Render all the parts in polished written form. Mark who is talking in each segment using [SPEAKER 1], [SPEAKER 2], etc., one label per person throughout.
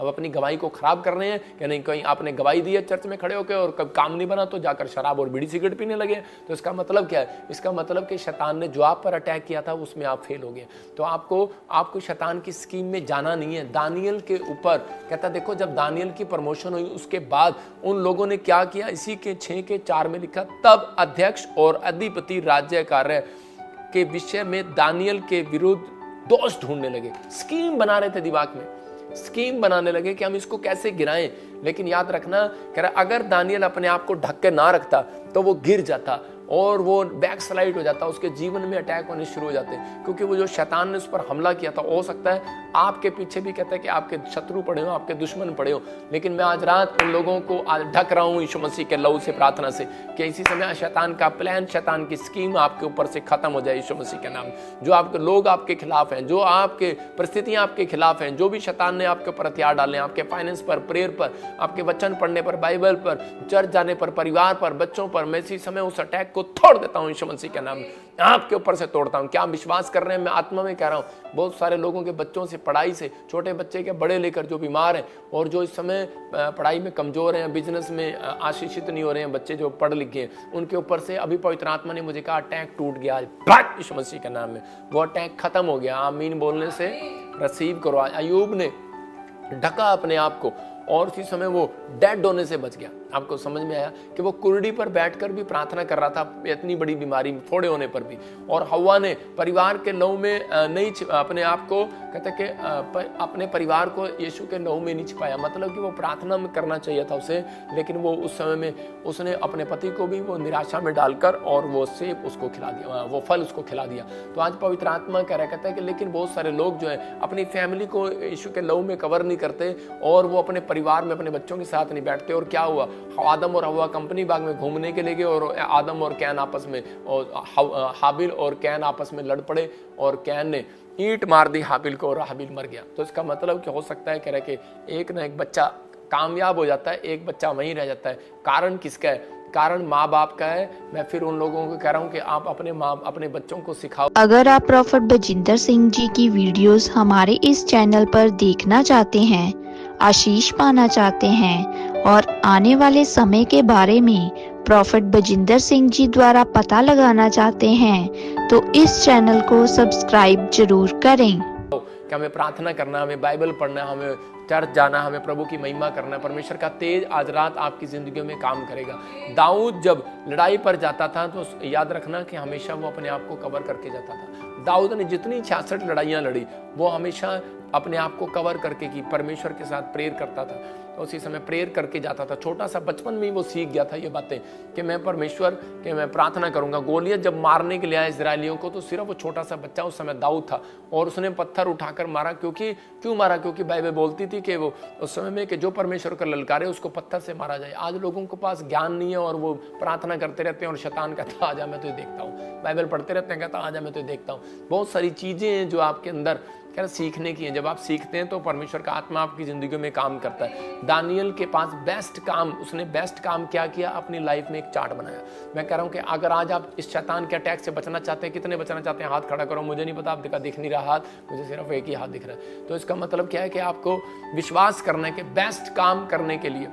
[SPEAKER 1] अब अपनी गवाही को खराब कर रहे हैं कि नहीं, कहीं आपने गवाही दी है चर्च में खड़े होकर और कब काम नहीं बना तो जाकर शराब और बीड़ी सिगरेट पीने लगे। तो इसका मतलब क्या है? इसका मतलब कि शैतान ने जो आप पर अटैक किया था उसमें आप फेल हो गए। तो आपको शैतान की स्कीम में जाना नहीं है। दानियल के ऊपर कहता, देखो जब दानियल की प्रमोशन हुई उसके बाद उन लोगों ने क्या किया, इसी के 6:4 में लिखा, तब अध्यक्ष और अधिपति राज्य कार्य के विषय में दानियल के विरुद्ध दोष ढूंढने लगे। स्कीम बना रहे थे, दिमाग में स्कीम बनाने लगे कि हम इसको कैसे गिराएं। लेकिन याद रखना, कह रहा अगर दानियल अपने आप को ढक के ना रखता तो वो गिर जाता और वो बैक स्लाइड हो जाता, उसके जीवन में अटैक होने शुरू हो जाते। क्योंकि वो जो शैतान ने उस पर हमला किया था, हो सकता है आपके पीछे भी कहता है कि आपके शत्रु पड़े हो, आपके दुश्मन पड़े हो, लेकिन मैं आज रात उन लोगों को आज ढक रहा हूँ यीशु मसीह के लहू से, प्रार्थना से, कि इसी समय शैतान का प्लान, शैतान की स्कीम आपके ऊपर से खत्म हो जाए यीशु मसीह के नाम। जो आपके लोग आपके खिलाफ हैं, जो आपके परिस्थितियां आपके खिलाफ हैं, जो भी शैतान ने आपके ऊपर हथियार डाले, आपके फाइनेंस पर, प्रेयर पर, आपके वचन पढ़ने पर, बाइबल पर, चर्च जाने पर, परिवार पर, बच्चों पर, मैं इसी समय उस अटैक को तोड़ देता हूं यीशु मसीह के नाम में, आपके ऊपर से तोड़ता हूं। क्या आप विश्वास कर रहे हैं? मैं आत्मा में कह रहा हूं, बहुत सारे लोगों के बच्चों से, पढ़ाई से, छोटे बच्चे के बड़े लेकर जो बीमार हैं और जो इस समय पढ़ाई में कमजोर हैं, बिजनेस में आशीषित नहीं हो रहे हैं, बच्चे जो पढ़ लिखे हैं, उनके ऊपर से अभी पवित्र आत्मा ने मुझे कहा अटैक टूट गया यीशु मसीह के नाम में, वो अटैक खत्म हो गया। आमीन बोलने से रिसीव करो। अय्यूब ने ढका अपने आप को और उसी समय वो डेड होने से बच गया। आपको समझ में आया कि वो कुर्डी पर बैठकर भी प्रार्थना कर रहा था, इतनी बड़ी बीमारी में, फोड़े होने पर भी। और हव्वा ने परिवार के लहू में नहीं अपने आप को, कहते कि अपने परिवार को यीशु के लहू में नहीं छिपाया। मतलब कि वो प्रार्थना में करना चाहिए था उसे, लेकिन वो उस समय में उसने अपने पति को भी वो निराशा में डालकर और वो सेब उसको खिला दिया, वो फल उसको खिला दिया। तो आज पवित्र आत्मा कह रहा, कहता है कि लेकिन बहुत सारे लोग जो है अपनी फैमिली को यीशु के लहू में कवर नहीं करते और वो अपने परिवार में अपने बच्चों के साथ नहीं बैठते। और क्या हुआ, आदम और हव्वा कंपनी बाग में घूमने के लिए गए और आदम और कैन आपस में, और हाबिल और कैन आपस में लड़ पड़े और कैन ने ईंट मार दी हाबिल को और हाबिल मर गया। तो इसका मतलब क्या हो सकता है, कह रहे कि एक ना एक बच्चा कामयाब हो जाता है, एक बच्चा वहीं रह जाता है। कारण किसका है? कारण माँ बाप का है। मैं फिर उन लोगों को कह रहा हूँ कि आप अपने बच्चों को सिखाओ।
[SPEAKER 2] अगर आप प्रॉफेट बजिंदर सिंह जी की वीडियोस हमारे इस चैनल पर देखना चाहते हैं, आशीष पाना चाहते हैं और आने वाले समय के बारे में प्रॉफेट बजिंदर सिंह जी द्वारा पता लगाना चाहते हैं, तो इस चैनल को सब्सक्राइब जरूर करें।
[SPEAKER 1] कि हमें प्रार्थना करना, हमें बाइबल पढ़ना, हमें चर्च जाना, हमें प्रभु की महिमा करना। परमेश्वर का तेज आज रात आपकी जिंदगी में काम करेगा। दाऊद जब लड़ाई पर जाता था तो याद रखना कि हमेशा वो अपने आप को कवर करके जाता था। दाऊद ने जितनी 66 लड़ाइयां लड़ी वो हमेशा अपने आप को कवर करके की, परमेश्वर के साथ प्रेयर करता था। तो उसी समय प्रेयर करके जाता था। छोटा सा बचपन में ही वो सीख गया था ये बातें कि मैं परमेश्वर के मैं प्रार्थना करूंगा। गोलियत जब मारने के लिए आया इजरायलियों को तो सिर्फ वो छोटा सा बच्चा उस समय दाऊद था और उसने पत्थर उठाकर मारा। क्यों मारा? क्योंकि बाइबल बोलती थी कि वो उस समय में कि जो परमेश्वर का ललकारे उसको पत्थर से मारा जाए। आज लोगों के पास ज्ञान नहीं है और वो प्रार्थना करते रहते हैं और शैतान कहता आजा मैं तुझे देखता हूँ। बाइबल पढ़ते रहते हैं, कहता आजा मैं तुझे देखता हूँ। बहुत सारी चीजें हैं जो आपके अंदर क्या सीखने की है। जब आप सीखते हैं तो परमेश्वर का आत्मा आपकी जिंदगी में काम करता है। दानियल के पास उसने बेस्ट काम क्या किया? अपनी लाइफ में एक चार्ट बनाया। मैं कह रहा हूं कि अगर आज आप इस शैतान के अटैक से बचना चाहते हैं, कितने बचना चाहते हैं? हाथ खड़ा करो। मुझे नहीं पता, आप दिख नहीं रहा हाथ, मुझे सिर्फ एक ही हाथ दिख रहा है। तो इसका मतलब क्या है कि आपको विश्वास करना है कि बेस्ट काम करने के लिए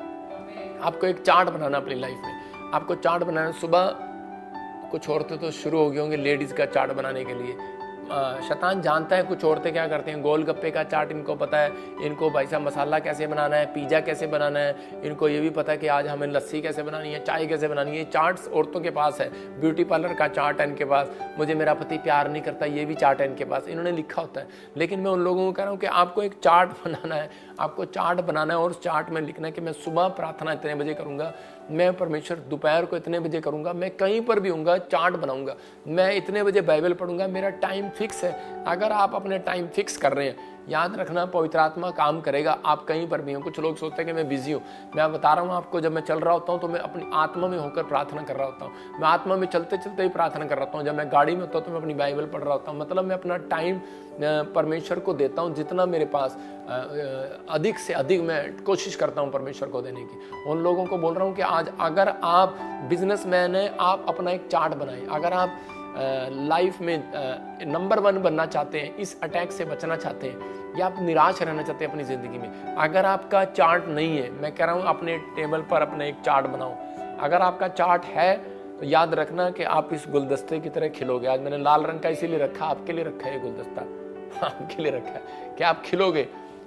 [SPEAKER 1] आपको एक चार्ट बनाना अपनी लाइफ में। आपको चार्ट बनाना, सुबह कुछ औरतें तो शुरू हो गई होंगी लेडीज का चार्ट बनाने के लिए। शैतान जानता है कुछ औरतें क्या करती हैं, गोलगप्पे का चार्ट इनको पता है, इनको भाई साहब मसाला कैसे बनाना है, पिज़्ज़ा कैसे बनाना है, इनको ये भी पता है कि आज हमें लस्सी कैसे बनानी है, चाय कैसे बनानी है। चार्ट्स औरतों के पास है। ब्यूटी पार्लर का चार्ट है इनके पास। मुझे मेरा पति प्यार नहीं करता, ये भी चार्ट है इनके पास, इन्होंने लिखा होता है। लेकिन मैं उन लोगों को कह रहा हूँ कि आपको एक चार्ट बनाना है, आपको चार्ट बनाना है और उस चार्ट में लिखना है कि मैं सुबह प्रार्थना इतने बजे करूँगा, मैं परमेश्वर दोपहर को इतने बजे करूँगा, मैं कहीं पर भी होऊंगा चार्ट बनाऊंगा, मैं इतने बजे बाइबल पढ़ूंगा, मेरा टाइम फिक्स है। अगर आप अपने टाइम फिक्स कर रहे हैं, याद रखना पवित्र आत्मा काम करेगा। आप कहीं पर भी हो। कुछ लोग सोचते हैं कि मैं बिजी हूँ। मैं बता रहा हूँ आपको, जब मैं चल रहा होता हूँ तो मैं अपनी आत्मा में होकर प्रार्थना कर रहा होता हूँ। मैं आत्मा में चलते चलते ही प्रार्थना कर रहा हूँ। जब मैं गाड़ी में होता हूँ तो मैं अपनी बाइबल पढ़ रहा होता हूँ। मतलब मैं अपना टाइम परमेश्वर को देता हूँ, जितना मेरे पास अधिक से अधिक मैं कोशिश करता हूँ परमेश्वर को देने की। उन लोगों को बोल रहा हूँ कि आज अगर आप बिजनेसमैन हैं, आप अपना एक चार्ट बनाएं। अगर आप लाइफ में नंबर 1 बनना चाहते हैं, इस अटैक से बचना चाहते हैं, या आप निराश रहना चाहते हैं अपनी ज़िंदगी में, अगर आपका चार्ट नहीं है, मैं कह रहा हूँ अपने टेबल पर अपने एक चार्ट बनाओ। अगर आपका चार्ट है तो याद रखना कि आप इस गुलदस्ते की तरह खिलोगे। आज मैंने लाल रंग का इसीलिए रखा, आपके लिए रखा है ये गुलदस्ता, आपके लिए रखा है कि आप खिलोगे,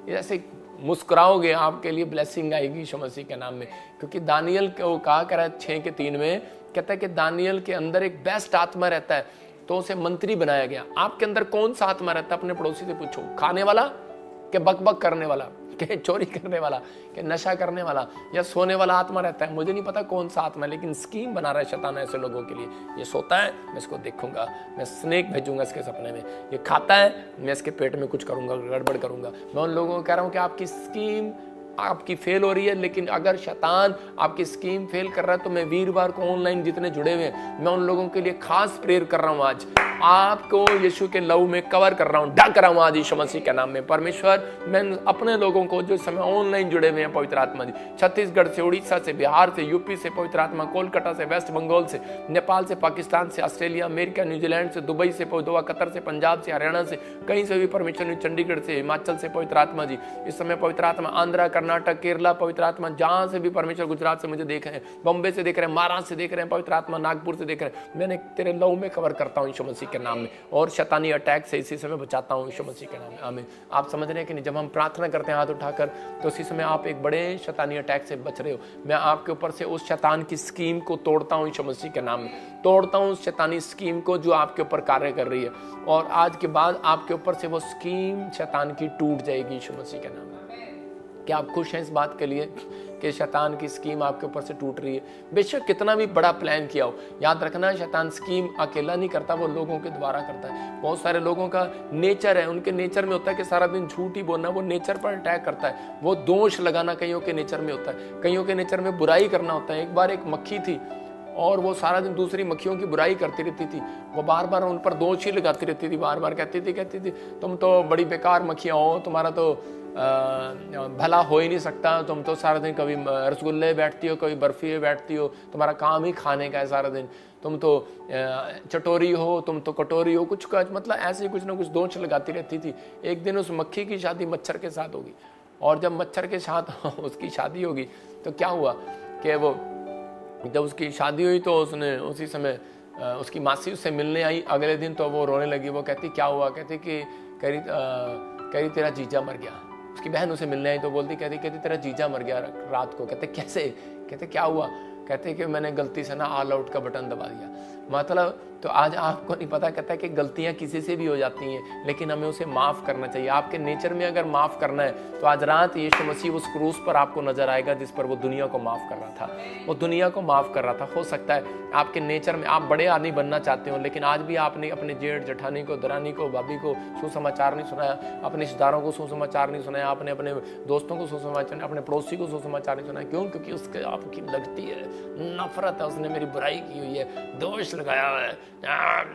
[SPEAKER 1] ऐसे मुस्कुराओगे, आपके लिए ब्लेसिंग आएगी यीशु मसीह के नाम में। क्योंकि दानियल को कहा करा 6:3 में कहता है कि दानियल के अंदर एक बेस्ट आत्मा रहता है, तो उसे मंत्री बनाया गया। आपके अंदर कौन सा आत्मा रहता है? अपने पड़ोसी से पूछो, खाने वाला कि बकबक करने वाला, कि चोरी करने वाला, कि नशा करने वाला, या सोने वाला आत्मा रहता है? मुझे नहीं पता कौन सा आत्मा है, लेकिन स्कीम बना रहा है शैतान ऐसे लोगों के लिए। ये सोता है, मैं इसको देखूंगा, मैं स्नेक भेजूंगा इसके सपने में। ये खाता है, मैं इसके पेट में कुछ करूंगा, गड़बड़ करूंगा। मैं उन लोगों को कह रहा हूं कि आपकी स्कीम आपकी फेल हो रही है, लेकिन अगर शैतान आपकी स्कीम फेल कर रहा है तो मैं वीरवार को ऑनलाइन जितने जुड़े हुए हैं, मैं उन लोगों के लिए खास प्रेयर कर रहा हूं। आज आपको यीशु के लहू में कवर कर रहा हूं, ढक रहा हूं आज यीशु मसीह के नाम में। परमेश्वर, मैं अपने लोगों को जो समय ऑनलाइन जुड़े हुए हैं, पवित्र आत्मा जी, छत्तीसगढ़ से, उड़ीसा से, बिहार से, यूपी से, पवित्र आत्मा कोलकाता से, वेस्ट बंगाल से, नेपाल से, पाकिस्तान से, ऑस्ट्रेलिया, अमेरिका, न्यूजीलैंड से, दुबई से, दुआ कतर से, पंजाब से, हरियाणा से, कहीं से भी परमेश्वर, चंडीगढ़ से, हिमाचल से, पवित्र आत्मा जी, इस समय पवित्र आत्मा आंध्रा, कर्नाटक, केरला, पवित्र आत्मा जहां से भी परमेश्वर, गुजरात से मुझे देख रहे हैं, बॉम्बे से देख रहे हैं, महाराष्ट्र से देख रहे हैं, पवित्र आत्मा नागपुर से देख रहे हैं, मैंने तेरे लहू में कवर करता हूं यीशु मसीह के नाम में, और शैतानी अटैक से इसी समय बचाता हूं यीशु मसीह के नाम में। आमीन। आप समझ रहे हैं कि नहीं? जब हम प्रार्थना करते हैं हाथ उठाकर, तो इसी समय आप एक बड़े शैतानी अटैक से बच रहे हो। मैं आपके ऊपर से उस शैतान की स्कीम को तोड़ता हूं यीशु मसीह के नाम में, तोड़ता हूं उस शैतानी स्कीम को जो आपके ऊपर कार्य कर रही है, और आज के बाद आपके ऊपर से वो स्कीम शैतान की टूट जाएगी यीशु मसीह के नाम में। क्या आप खुश हैं इस बात के लिए कि शैतान की स्कीम आपके ऊपर से टूट रही है? बेशक कितना भी बड़ा प्लान किया हो, याद रखना शैतान स्कीम अकेला नहीं करता, वो लोगों के द्वारा करता है। बहुत सारे लोगों का नेचर है, उनके नेचर में होता है कि सारा दिन झूठ ही बोलना, वो नेचर पर अटैक करता है, वो दोष लगाना कईयों के नेचर में होता है, कईयों के नेचर में बुराई करना होता है। एक बार एक मक्खी थी और वो सारा दिन दूसरी मक्खियों की बुराई करती रहती थी, वो बार बार उन पर दोष ही लगाती रहती थी, बार बार कहती थी तुम तो बड़ी बेकार मक्खियाँ हो, तुम्हारा तो भला हो ही नहीं सकता, तुम तो सारा दिन कभी रसगुल्ले बैठती हो, कभी बर्फी बैठती हो, तुम्हारा काम ही खाने का है सारा दिन, तुम तो चटोरी हो, तुम तो कटोरी हो, कुछ मतलब ऐसे कुछ ना कुछ दोष लगाती रहती थी। एक दिन उस मक्खी की शादी मच्छर के साथ होगी, और जब मच्छर के साथ उसकी शादी होगी तो क्या हुआ कि वो जब उसकी शादी हुई तो उसने उसी समय उसकी मासी उससे मिलने आई अगले दिन, तो वो रोने लगी। वो कहती क्या हुआ? कहती कि कह रही तेरा जीजा मर गया। उसकी बहन उसे मिलने आई तो बोलती कहती तेरा जीजा मर गया रात को। कहते कैसे? कहते क्या हुआ? कहते कि मैंने गलती से ना ऑल आउट का बटन दबा दिया। मतलब तो आज आपको नहीं पता, कहता है कि गलतियां किसी से भी हो जाती हैं, लेकिन हमें उसे माफ़ करना चाहिए। आपके नेचर में अगर माफ़ करना है तो आज रात यीशु मसीह उस क्रूस पर आपको नजर आएगा जिस पर वो दुनिया को माफ़ कर रहा था, वो दुनिया को माफ़ कर रहा था। हो सकता है आपके नेचर में आप बड़े आदमी बनना चाहते हो, लेकिन आज भी आपने अपने जेठ जेठानी को, दरानी को, भाभी को सुसमाचार नहीं सुनाया, अपने रिश्तेदारों को सुसमाचार नहीं सुनाया, आपने अपने दोस्तों को सुसमाचार, अपने पड़ोसी को सुसमाचार नहीं सुनाया। क्यों? क्योंकि उसके आपकी लगती है नफरत है, उसने मेरी बुराई की हुई है, दोष लगाया है,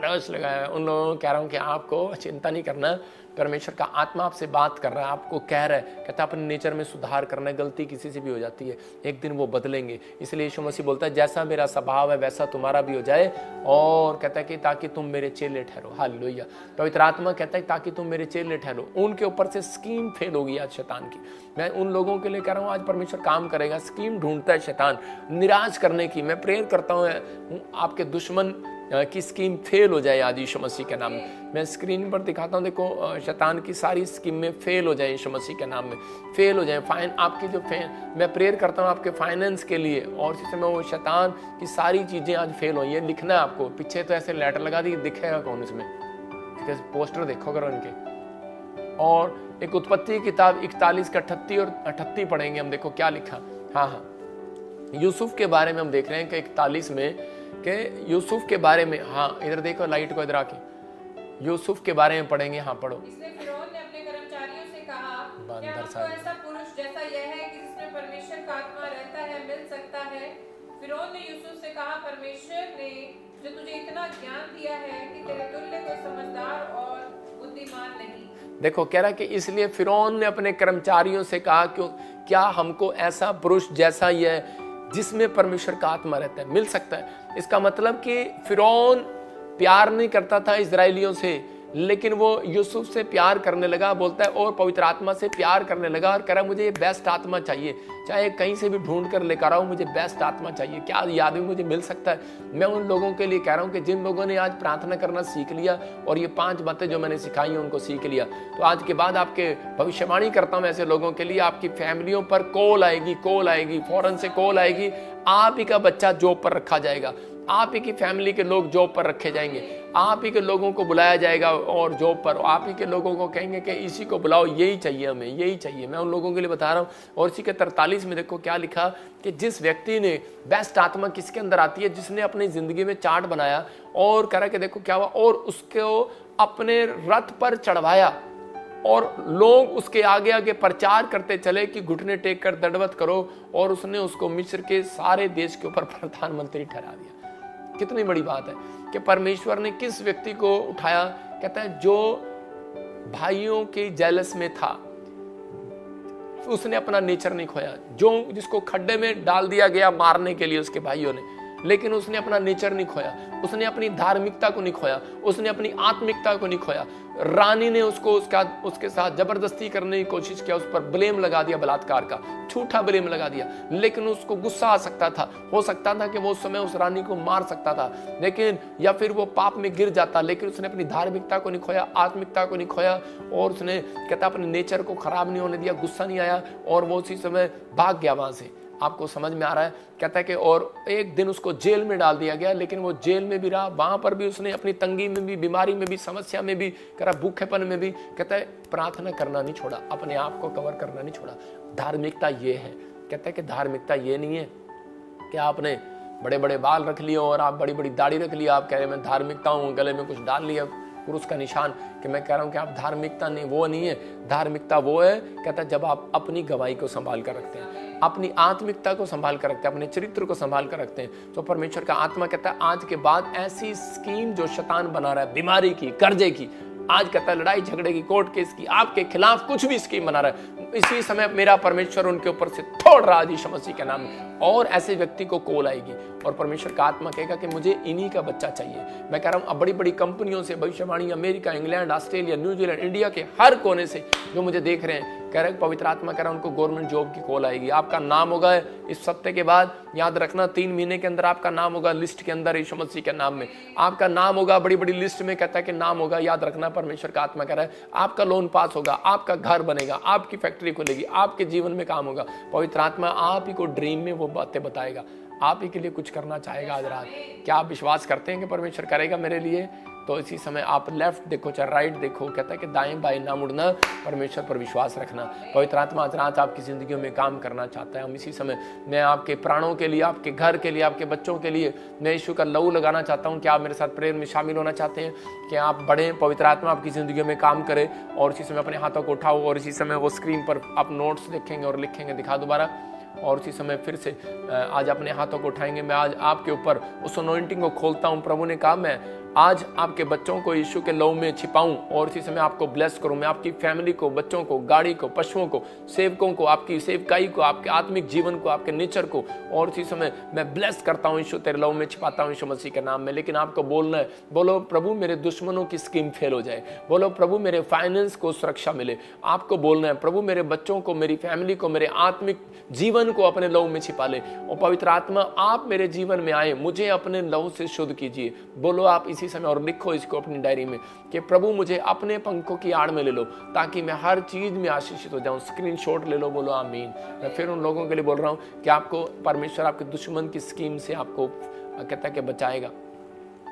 [SPEAKER 1] दोष लगाया है। उन लोगों को कह रहा हूँ कि आपको चिंता नहीं करना, परमेश्वर का आत्मा आपसे बात कर रहा है, आपको कह रहा है, कहता है अपने नेचर में सुधार करना है। गलती किसी से भी हो जाती है, एक दिन वो बदलेंगे। इसलिए यीशु मसीह बोलता है जैसा मेरा स्वभाव है वैसा तुम्हारा भी हो जाए, और कहता है कि ताकि तुम मेरे चेले ठहरो। हालेलुया। पवित्र आत्मा कहता है ताकि तुम मेरे चेले ठहरो। उनके ऊपर से स्कीम फेल होगी आज शैतान की। मैं उन लोगों के लिए कह रहा हूँ आज परमेश्वर काम करेगा। स्कीम ढूंढता है शैतान निराश करने की। मैं प्रेयर करता हूँ आपके दुश्मन की स्कीम फेल हो जाए आज यीशु मसीह के नाम में। मैं स्क्रीन पर दिखाता हूँ, देखो शैतान की सारी स्कीम में फेल हो जाए यीशु मसीह के नाम में, फेल हो जाए। आपकी जो मैं प्रेयर करता हूँ आपके फाइनेंस के लिए, और इसी समय वो शैतान की सारी चीज़ें आज फेल हो। ये लिखना है आपको, पीछे तो ऐसे लेटर लगा दी, दिखेगा कौन इसमें? पोस्टर देखो करो इनके। और एक उत्पत्ति किताब 41 का 38 और 38 पढ़ेंगे हम। देखो क्या लिखा। हाँ, यूसुफ के बारे में हम देख रहे हैं कि 41 में कि यूसुफ के बारे में, हाँ इधर देखो लाइट को इधर आके, यूसुफ के बारे में पढ़ेंगे। हाँ पढ़ो।
[SPEAKER 3] इसलिए फिरौन ने अपने कर्मचारियों से कहा, क्या हमको ऐसा पुरुष जैसा यह है कि जिसमें परमेश्वर का आत्मा रहता है मिल सकता है? फिरौन ने यूसुफ से कहा, परमेश्वर ने जो तुझे इतना ज्ञान दिया है कि तेरे तुल्य कोई समझदार और बुद्धिमान नहीं। देखो
[SPEAKER 1] कह रहा कि इसलिए फिरौन ने अपने कर्मचारियों से कहा कि क्या हमको ऐसा पुरुष जैसा यह जिसमें परमेश्वर का आत्मा रहता है मिल सकता है? इसका मतलब कि फिरौन प्यार नहीं करता था इजराइलियों से, लेकिन वो यूसुफ से प्यार करने लगा, बोलता है, और पवित्र आत्मा से प्यार करने लगा और कह रहा मुझे ये बेस्ट आत्मा चाहिए, चाहे कहीं से भी ढूंढ कर लेकर आओ, मुझे बेस्ट आत्मा चाहिए। क्या ये आदमी मुझे मिल सकता है? मैं उन लोगों के लिए कह रहा हूँ कि जिन लोगों ने आज प्रार्थना करना सीख लिया और ये 5 बातें जो मैंने सिखाई हैं उनको सीख लिया, तो आज के बाद आपके भविष्यवाणी करता हूँ ऐसे लोगों के लिए, आपकी फैमिलियों पर कॉल आएगी, फौरन से कॉल आएगी, आप ही का बच्चा जॉब पर रखा जाएगा, आप ही की फैमिली के लोग जॉब पर रखे जाएंगे, आप ही के लोगों को बुलाया जाएगा और जॉब पर आप ही के लोगों को कहेंगे कि इसी को बुलाओ, यही चाहिए हमें, यही चाहिए। मैं उन लोगों के लिए बता रहा हूँ। और इसी के 43 में देखो क्या लिखा कि जिस व्यक्ति ने, बेस्ट आत्मा किसके अंदर आती है? जिसने अपनी जिंदगी में चार्ट बनाया और करा कि देखो क्या हुआ, और उसको अपने रथ पर चढ़वाया और लोग उसके आगे आगे प्रचार करते चले कि घुटने टेक कर दंडवत करो, और उसने उसको मिस्र के सारे देश के ऊपर प्रधानमंत्री ठहरा दिया। कितनी बड़ी बात है कि परमेश्वर ने किस व्यक्ति को उठाया। कहता है जो भाइयों के जेलस में था, उसने अपना नेचर नहीं खोया, जो जिसको खड्डे में डाल दिया गया मारने के लिए उसके भाइयों ने, लेकिन उसने अपना नेचर नहीं खोया, उसने अपनी धार्मिकता को नहीं खोया, उसने अपनी आत्मिकता को नहीं खोया। रानी ने उसको उसके साथ जबरदस्ती करने की कोशिश किया, उस पर ब्लेम लगा दिया, बलात्कार का झूठा ब्लेम लगा दिया, लेकिन उसको गुस्सा आ सकता था, हो सकता था कि वो उस समय उस रानी को मार सकता था, लेकिन या फिर वो पाप में गिर जाता, लेकिन उसने अपनी धार्मिकता को नहीं खोया, आत्मिकता को नहीं खोया, और उसने कहता अपने नेचर को खराब नहीं होने दिया, गुस्सा नहीं आया, और वो उसी समय भाग गया वहां से। आपको समझ में आ रहा है? कहता है कि और एक दिन उसको जेल में डाल दिया गया, लेकिन वो जेल में भी रहा, वहां पर भी उसने अपनी तंगी में भी, बीमारी में भी, समस्या में भी, करा भूखेपन में भी, कहता है प्रार्थना करना नहीं छोड़ा, अपने आप को कवर करना नहीं छोड़ा। धार्मिकता ये है। कहता है कि धार्मिकता ये नहीं है कि आपने बड़े बड़े बाल रख लिए और आप बड़ी बड़ी दाढ़ी रख लिया, आप कह रहे मैं धार्मिकता हूँ, गले में कुछ डाल लिया क्रूस का निशान, कि मैं कह रहा हूं कि आप धार्मिकता नहीं, वो नहीं है। धार्मिकता वो है, कहता है जब आप अपनी गवाही को संभाल कर रखते हैं, अपनी आत्मिकता को संभाल कर रखते हैं, अपने चरित्र को संभाल कर रखते हैं, तो परमेश्वर का आत्मा कहता है आज के बाद ऐसी स्कीम जो शैतान बना रहा है, बीमारी की, कर्जे की, आज कहता है लड़ाई झगड़े की, कोर्ट केस की, आपके खिलाफ कुछ भी स्कीम बना रहा है, इसी समय मेरा परमेश्वर उनके ऊपर से तोड़ रहा है यीशु मसीह के नाम में। और ऐसे व्यक्ति को कॉल आएगी और परमेश्वर का आत्मा कहेगा कि मुझे इन्हीं का बच्चा चाहिए। मैं कह रहा हूँ अब बड़ी बड़ी कंपनियों से भविष्यवाणी, America, England, Australia, New Zealand, India के हर कोने से जो मुझे देख रहे हैं, कह रहे पवित्र आत्मा कह रहा है उनको गवर्नमेंट जॉब की कॉल आएगी। आपका नाम होगा इस सप्ताह के बाद, याद रखना 3 महीने के अंदर आपका नाम होगा लिस्ट के अंदर, यीशु मसीह के नाम में आपका नाम होगा, बड़ी बड़ी लिस्ट में कहता है कि नाम होगा। याद रखना परमेश्वर का आत्मा कह रहा है आपका लोन पास होगा, आपका घर बनेगा, आपकी फैक्ट्री खुलेगी, आपके जीवन में काम होगा। पवित्र आत्मा आप ही को ड्रीम में वो बातें बताएगा, आप ही के लिए कुछ करना चाहेगा आज रात। क्या आप विश्वास करते हैं कि परमेश्वर करेगा मेरे लिए? तो इसी समय आप लेफ्ट देखो चाहे राइट देखो, कहता है कि दाएं बाएं ना मुड़ना, परमेश्वर पर विश्वास रखना। पवित्र आत्मा आज रात आपकी जिंदगियों में काम करना चाहता है। हम इसी समय, मैं आपके प्राणों के लिए, आपके घर के लिए, आपके बच्चों के लिए मैं यीशु का लहू लगाना चाहता हूँ। क्या आप मेरे साथ प्रेयर में शामिल होना चाहते हैं कि आप बढ़ें, पवित्र आत्मा आपकी जिंदगियों में काम करे? और इसी समय अपने हाथों को उठाओ और इसी समय वो स्क्रीन पर आप नोट्स देखेंगे और लिखेंगे, दिखा दोबारा। और उसी समय फिर से आज अपने हाथों को उठाएंगे। मैं आज आपके ऊपर उस अनॉइंटिंग को खोलता हूँ। प्रभु ने कहा मैं आज आपके बच्चों को यीशु के लहू में छिपाऊं और इसी समय आपको ब्लेस करूं। मैं आपकी फैमिली को, बच्चों को, गाड़ी को, पशुओं को, सेवकों को, आपकी सेवकाई को, आपके आत्मिक जीवन को, आपके नेचर को, और इसी समय मैं ब्लेस करता हूं। यीशु तेरे लहू में छिपाता हूं यीशु मसीह के नाम में। लेकिन आपको बोलना है, बोलो प्रभु मेरे दुश्मनों की स्कीम फेल हो जाए, बोलो प्रभु मेरे फाइनेंस को सुरक्षा मिले। आपको बोलना है प्रभु मेरे बच्चों को, मेरी फैमिली को, मेरे आत्मिक जीवन को अपने लहू में छिपा ले। और पवित्र आत्मा आप मेरे जीवन में आए, मुझे अपने लहू से शुद्ध कीजिए। बोलो आप इसी समय और लिखो इसको अपनी डायरी में कि प्रभु मुझे अपने पंखों की आड़ में ले लो ताकि मैं हर चीज में आशीषित हो जाऊं। स्क्रीनशॉट ले लो, बोलो आमीन। मैं फिर उन लोगों के लिए बोल रहा हूं कि आपको परमेश्वर आपके दुश्मन की स्कीम से आपको कहता है कि बचाएगा,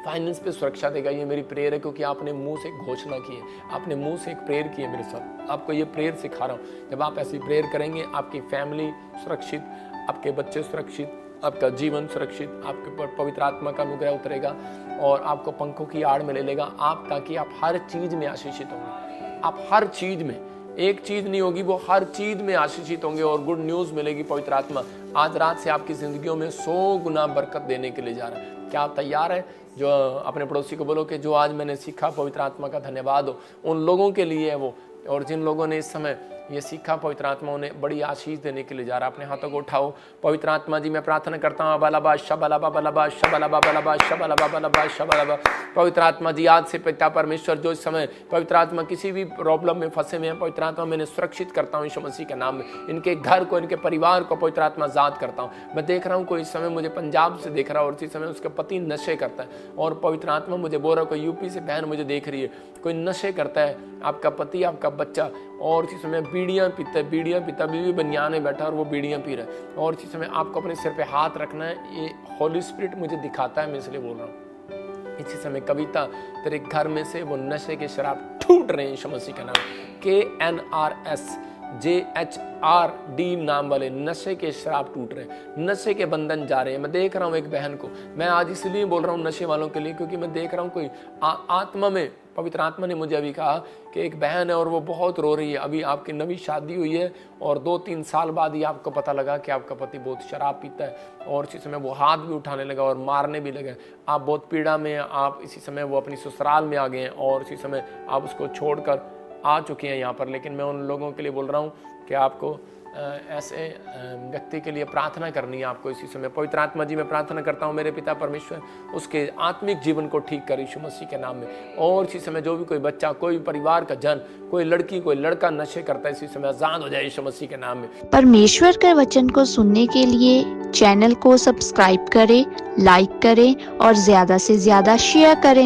[SPEAKER 1] फाइनेंस पे सुरक्षा देगा। ये मेरी प्रेयर है क्योंकि आपने मुंह से घोषणा की है, आपने मुंह से एक प्रेयर की है मेरे साथ। आपको ये प्रेयर सिखा रहा हूँ। जब आप ऐसी प्रेयर करेंगे आपकी फैमिली सुरक्षित, आपके बच्चे सुरक्षित, आपका जीवन सुरक्षित, आपके ऊपर पवित्र आत्मा का अनुग्रह उतरेगा और आपको पंखों की आड़ में ले लेगा आप, ताकि आप हर चीज में आशीषित होंगे। आप हर चीज में, एक चीज नहीं होगी, वो हर चीज में आशीषित होंगे और गुड न्यूज मिलेगी। पवित्र आत्मा आज रात से आपकी जिंदगियों में 100 गुना बरकत देने के लिए जा रहा है। क्या आप तैयार हैं? जो अपने पड़ोसी को बोलो कि जो आज मैंने सीखा पवित्र आत्मा का धन्यवाद हो। उन लोगों के लिए है वो, और जिन लोगों ने इस समय ये सीखा, पवित्र आत्मा उन्हें बड़ी आशीष देने के लिए जा रहा है। अपने हाथों को उठाओ। पवित्र आत्मा जी मैं प्रार्थना करता हूँ, बलाबा शबलाबा बलाबा शबलाबा बलाबा शबलाबा बलाबा शबलाबा। पवित्र आत्मा जी आज से पिता परमेश्वर जो इस समय पवित्र आत्मा किसी भी प्रॉब्लम में फंसे हुए हैं, पवित्र आत्मा मैंने सुरक्षित करता हूँ यीशु मसीह के नाम में। इनके घर को, इनके परिवार को पवित्र आत्मा आजाद करता हूँ। मैं देख रहा हूँ कोई इस समय मुझे पंजाब से देख रहा है और इसी समय उसका पति नशे करता है, और पवित्र आत्मा मुझे बोल रहा है कोई यूपी से बहन मुझे देख रही है, कोई नशे करता है, आपका पति, आपका बच्चा, और इसी समय बीड़ियाँ पीता है, बीड़ियाँ पीता, बीवी बनियान में बैठा और वो बीड़ियाँ पी रहा है, और इसी समय आपको अपने सिर पे हाथ रखना है। ये होली स्पिरिट मुझे दिखाता है, मैं इसलिए बोल रहा हूँ। इसी समय कविता तेरे घर में से वो नशे के शराब टूट रहे हैं यीशु मसीह का नाम। KNRSJHRD नाम वाले नशे के शराब टूट रहे हैं, नशे के बंधन जा रहे हैं। मैं देख रहा हूँ एक बहन को, मैं आज इसलिए बोल रहा हूँ नशे वालों के लिए, क्योंकि मैं देख रहा हूँ कोई आत्मा में, पवित्र आत्मा ने मुझे अभी कहा कि एक बहन है और वो बहुत रो रही है। अभी आपकी नवी शादी हुई है और 2-3 साल बाद ही आपको पता लगा कि आपका पति बहुत शराब पीता है, और इसी समय वो हाथ भी उठाने लगा और मारने भी लगा। आप बहुत पीड़ा में, आप इसी समय वो अपनी ससुराल में आ गए हैं और इसी समय आप उसको छोड़कर आ चुके हैं यहाँ पर। लेकिन मैं उन लोगों के लिए बोल रहा हूँ कि आपको ऐसे व्यक्ति के लिए प्रार्थना करनी है आपको इसी समय। पवित्र आत्मा जी मैं प्रार्थना करता हूँ मेरे पिता परमेश्वर उसके आत्मिक जीवन को ठीक कर यीशु मसीह के नाम में। और इसी समय जो भी कोई बच्चा, कोई परिवार का जन, कोई लड़की, कोई लड़का नशे करता है, इसी समय आजाद हो जाए यीशु मसीह के नाम में।
[SPEAKER 2] परमेश्वर के वचन को सुनने के लिए चैनल को सब्सक्राइब करें, लाइक करें और ज्यादा से ज्यादा शेयर करें।